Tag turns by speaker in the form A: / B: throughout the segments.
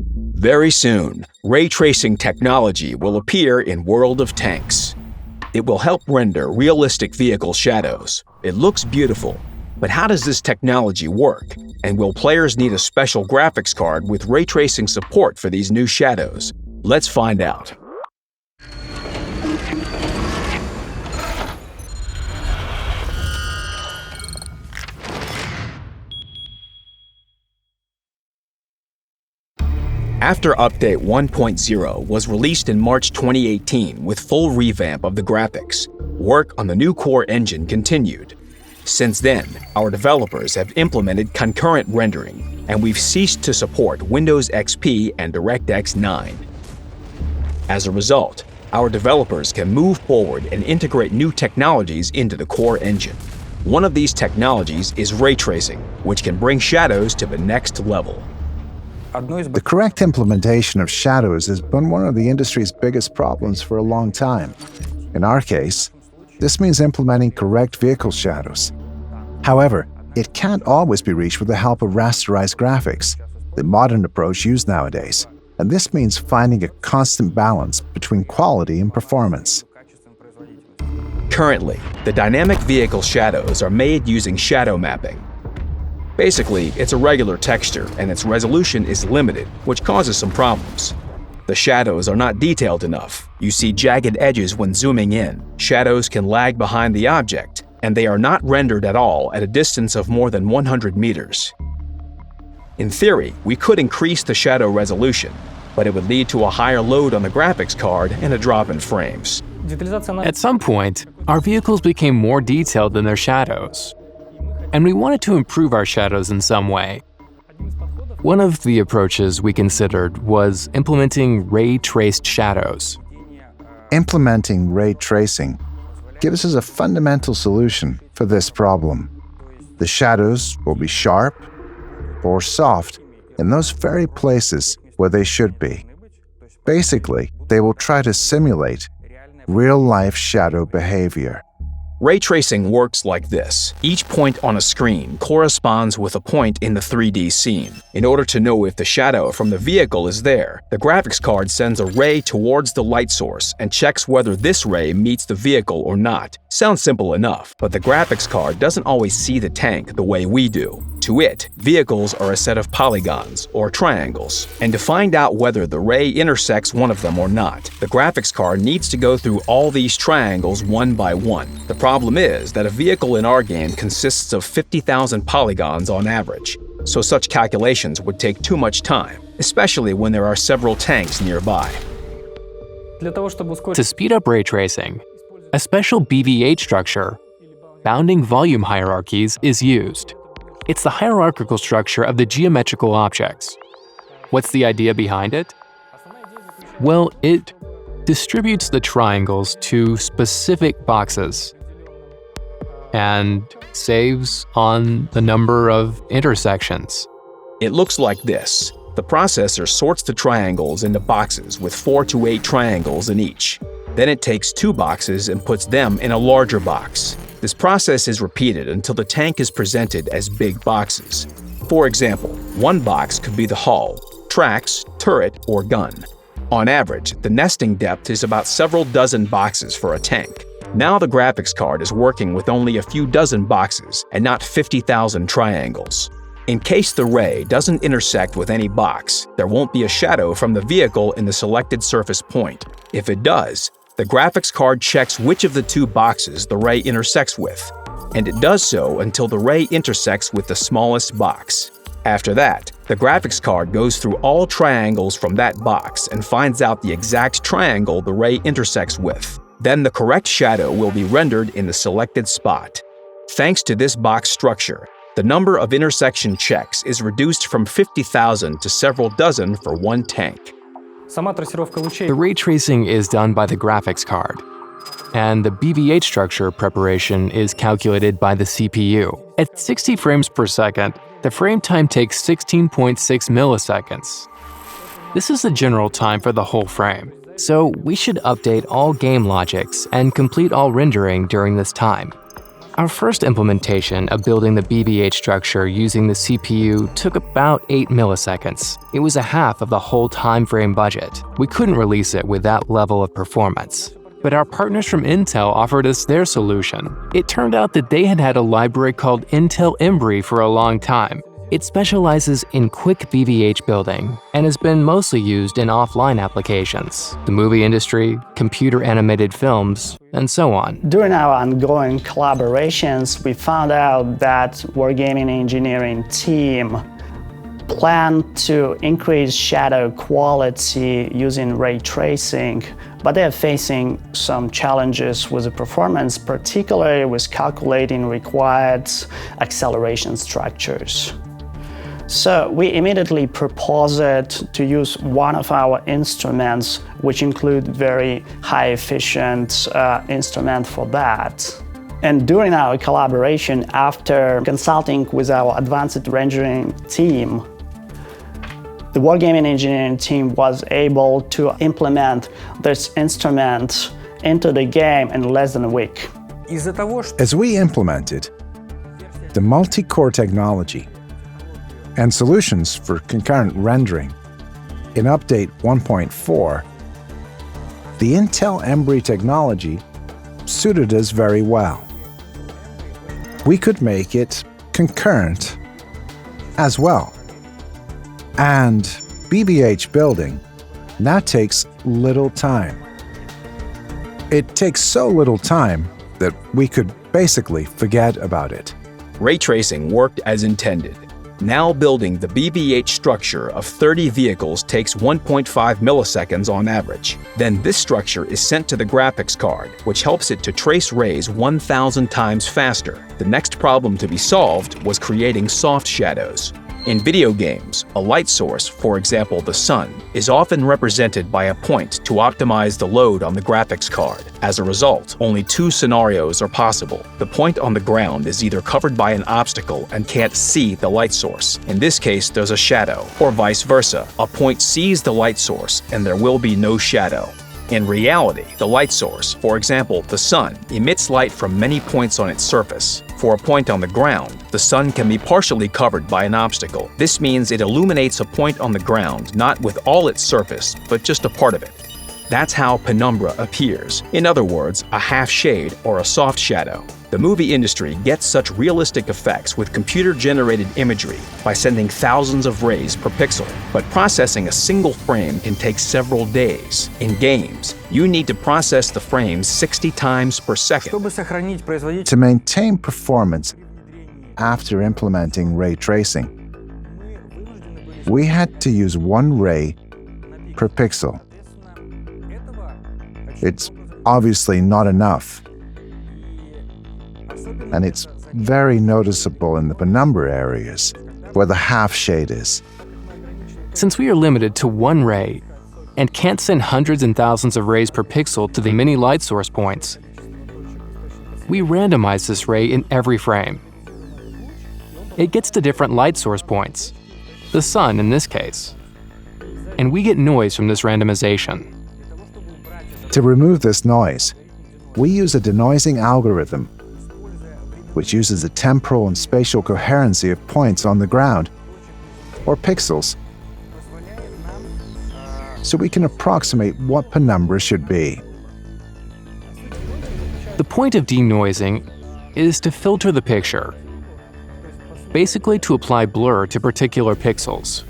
A: Very soon, ray tracing technology will appear in World of Tanks. It will help render realistic vehicle shadows. It looks beautiful, but how does this technology work? And will players need a special graphics card with ray tracing support for these new shadows? Let's find out. After Update 1.0 was released in March 2018 with full revamp of the graphics, work on the new core engine continued. Since then, our developers have implemented concurrent rendering, and we've ceased to support Windows XP and DirectX 9. As a result, our developers can move forward and integrate new technologies into the core engine. One of these technologies is ray tracing, which can bring shadows to the next level.
B: The correct implementation of shadows has been one of the industry's biggest problems for a long time. In our case, this means implementing correct vehicle shadows. However, it can't always be reached with the help of rasterized graphics, the modern approach used nowadays, and this means finding a constant balance between quality and performance.
A: Currently, the dynamic vehicle shadows are made using shadow mapping. Basically, it's a regular texture and its resolution is limited, which causes some problems. The shadows are not detailed enough. You see jagged edges when zooming in. Shadows can lag behind the object, and they are not rendered at all at a distance of more than 100 meters. In theory, we could increase the shadow resolution, but it would lead to a higher load on the graphics card and a drop in frames.
C: At some point, our vehicles became more detailed than their shadows, and we wanted to improve our shadows in some way. One of the approaches we considered was implementing ray-traced shadows.
B: Implementing ray tracing gives us a fundamental solution for this problem. The shadows will be sharp or soft in those very places where they should be. Basically, they will try to simulate real-life shadow behavior.
A: Ray tracing works like this. Each point on a screen corresponds with a point in the 3D scene. In order to know if the shadow from the vehicle is there, the graphics card sends a ray towards the light source and checks whether this ray meets the vehicle or not. Sounds simple enough, but the graphics card doesn't always see the tank the way we do. To it, vehicles are a set of polygons, or triangles, and to find out whether the ray intersects one of them or not, the graphics card needs to go through all these triangles one by one. The problem is that a vehicle in our game consists of 50,000 polygons on average, so such calculations would take too much time, especially when there are several tanks nearby.
C: To speed up ray tracing, a special BVH structure, bounding volume hierarchies, is used. It's the hierarchical structure of the geometrical objects. What's the idea behind it? Well, it distributes the triangles to specific boxes and saves on the number of intersections.
A: It looks like this. The processor sorts the triangles into boxes with 4 to 8 triangles in each. Then it takes 2 boxes and puts them in a larger box. This process is repeated until the tank is presented as big boxes. For example, one box could be the hull, tracks, turret, or gun. On average, the nesting depth is about several dozen boxes for a tank. Now the graphics card is working with only a few dozen boxes and not 50,000 triangles. In case the ray doesn't intersect with any box, there won't be a shadow from the vehicle in the selected surface point. If it does, the graphics card checks which of the 2 boxes the ray intersects with, and it does so until the ray intersects with the smallest box. After that, the graphics card goes through all triangles from that box and finds out the exact triangle the ray intersects with. Then the correct shadow will be rendered in the selected spot. Thanks to this box structure, the number of intersection checks is reduced from 50,000 to several dozen for one tank.
C: The ray tracing is done by the graphics card, and the BVH structure preparation is calculated by the CPU. At 60 frames per second, the frame time takes 16.6 milliseconds. This is the general time for the whole frame, so we should update all game logics and complete all rendering during this time. Our first implementation of building the BB-8 structure using the CPU took about 8 milliseconds. It was a half of the whole time frame budget. We couldn't release it with that level of performance. But our partners from Intel offered us their solution. It turned out that they had had a library called Intel Embry for a long time. It specializes in quick BVH building and has been mostly used in offline applications, the movie industry, computer animated films, and so on.
D: During our ongoing collaborations, we found out that wargaming engineering team planned to increase shadow quality using ray tracing, but they're facing some challenges with the performance, particularly with calculating required acceleration structures. So we immediately proposed to use one of our instruments, which include very high efficient instrument for that. And during our collaboration, after consulting with our advanced rendering team, the wargaming engineering team was able to implement this instrument into the game in less than a week.
B: As we implemented the multi-core technology and solutions for concurrent rendering in Update 1.4, the Intel Embry technology suited us very well. We could make it concurrent as well. And BBH building now takes little time. It takes so little time that we could basically forget about it.
A: Ray tracing worked as intended. Now building the BB-8 structure of 30 vehicles takes 1.5 milliseconds on average. Then this structure is sent to the graphics card, which helps it to trace rays 1,000 times faster. The next problem to be solved was creating soft shadows. In video games, a light source, for example the sun, is often represented by a point to optimize the load on the graphics card. As a result, only two scenarios are possible. The point on the ground is either covered by an obstacle and can't see the light source. In this case, there's a shadow, or vice versa. A point sees the light source and there will be no shadow. In reality, the light source, for example the sun, emits light from many points on its surface. For a point on the ground, the sun can be partially covered by an obstacle. This means it illuminates a point on the ground not with all its surface, but just a part of it. That's how penumbra appears. In other words, a half shade or a soft shadow. The movie industry gets such realistic effects with computer-generated imagery by sending thousands of rays per pixel. But processing a single frame can take several days. In games, you need to process the frames 60 times per second.
B: To maintain performance after implementing ray tracing, we had to use one ray per pixel. It's obviously not enough, and it's very noticeable in the penumbra areas where the half shade is.
C: Since we are limited to one ray and can't send hundreds and thousands of rays per pixel to the many light source points, we randomize this ray in every frame. It gets to different light source points, the sun in this case, and we get noise from this randomization.
B: To remove this noise, we use a denoising algorithm, which uses the temporal and spatial coherency of points on the ground, or pixels, so we can approximate what penumbra should be.
C: The point of denoising is to filter the picture, basically to apply blur to particular pixels.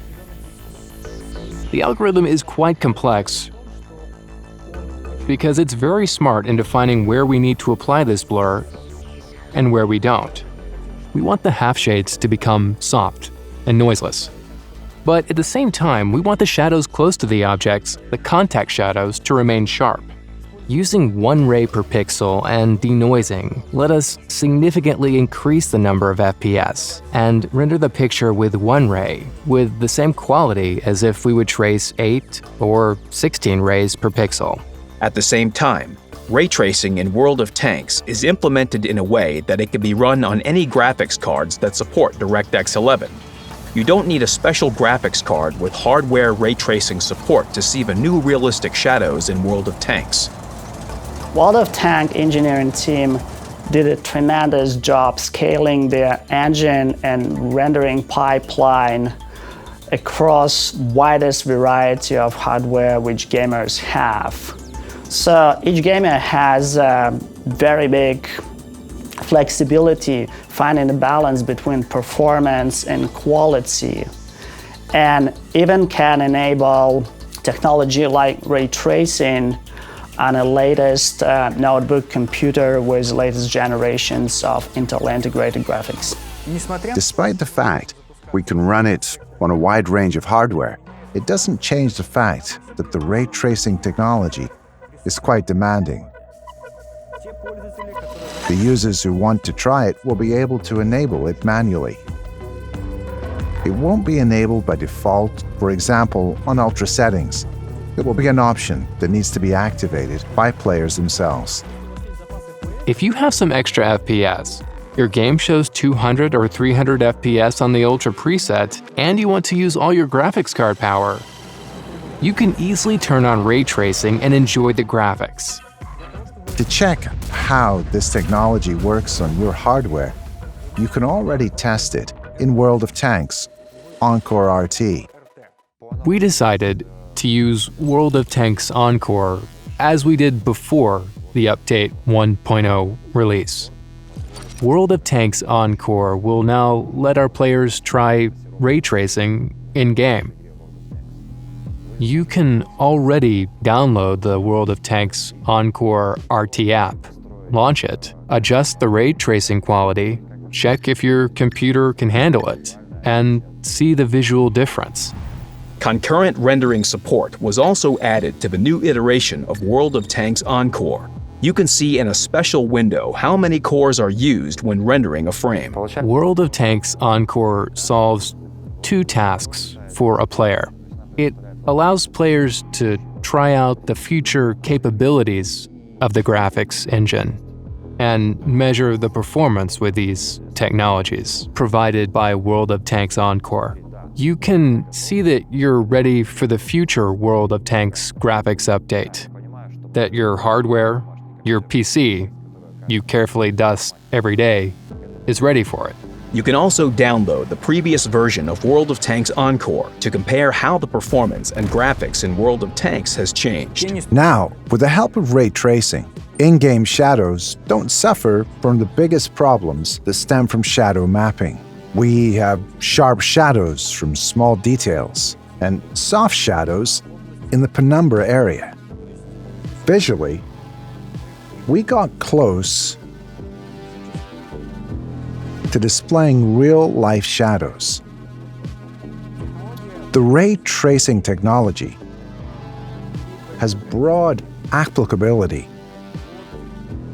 C: The algorithm is quite complex because it's very smart in defining where we need to apply this blur and where we don't. We want the half shades to become soft and noiseless. But at the same time, we want the shadows close to the objects, the contact shadows, to remain sharp. Using one ray per pixel and denoising let us significantly increase the number of FPS and render the picture with one ray with the same quality as if we would trace 8 or 16 rays per pixel.
A: At the same time, ray tracing in World of Tanks is implemented in a way that it can be run on any graphics cards that support DirectX 11. You don't need a special graphics card with hardware ray tracing support to see the new realistic shadows in World of Tanks.
D: World of Tank engineering team did a tremendous job scaling their engine and rendering pipeline across widest variety of hardware which gamers have. So each gamer has very big flexibility, finding a balance between performance and quality, and even can enable technology like ray tracing on a latest notebook computer with latest generations of Intel integrated graphics.
B: Despite the fact we can run it on a wide range of hardware, it doesn't change the fact that the ray tracing technology is quite demanding. The users who want to try it will be able to enable it manually. It won't be enabled by default, for example, on ultra settings. It will be an option that needs to be activated by players themselves.
C: If you have some extra FPS, your game shows 200 or 300 FPS on the Ultra preset, and you want to use all your graphics card power, you can easily turn on ray tracing and enjoy the graphics.
B: To check how this technology works on your hardware, you can already test it in World of Tanks, Encore RT.
C: We decided to use World of Tanks Encore as we did before the Update 1.0 release. World of Tanks Encore will now let our players try ray tracing in-game. You can already download the World of Tanks Encore RT app, launch it, adjust the ray tracing quality, check if your computer can handle it, and see the visual difference.
A: Concurrent rendering support was also added to the new iteration of World of Tanks Encore. You can see in a special window how many cores are used when rendering a frame.
C: World of Tanks Encore solves two tasks for a player. It allows players to try out the future capabilities of the graphics engine and measure the performance with these technologies provided by World of Tanks Encore. You can see that you're ready for the future World of Tanks graphics update, that your hardware, your PC, you carefully dust every day, is ready for it.
A: You can also download the previous version of World of Tanks Encore to compare how the performance and graphics in World of Tanks has changed.
B: Now, with the help of ray tracing, in-game shadows don't suffer from the biggest problems that stem from shadow mapping. We have sharp shadows from small details and soft shadows in the penumbra area. Visually, we got close to displaying real-life shadows. The ray tracing technology has broad applicability,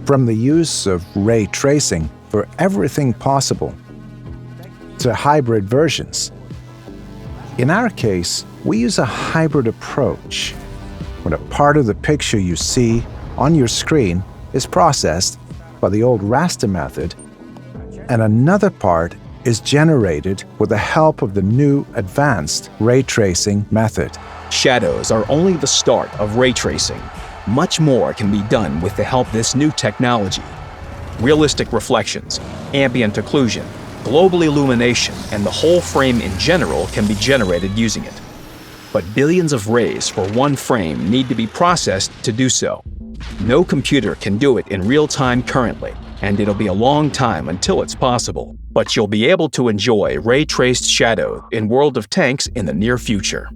B: from the use of ray tracing for everything possible to hybrid versions. In our case, we use a hybrid approach, when a part of the picture you see on your screen is processed by the old raster method, and another part is generated with the help of the new advanced ray tracing method.
A: Shadows are only the start of ray tracing. Much more can be done with the help of this new technology. Realistic reflections, ambient occlusion, global illumination, and the whole frame in general can be generated using it. But billions of rays for one frame need to be processed to do so. No computer can do it in real time currently, and it'll be a long time until it's possible. But you'll be able to enjoy ray-traced shadow in World of Tanks in the near future.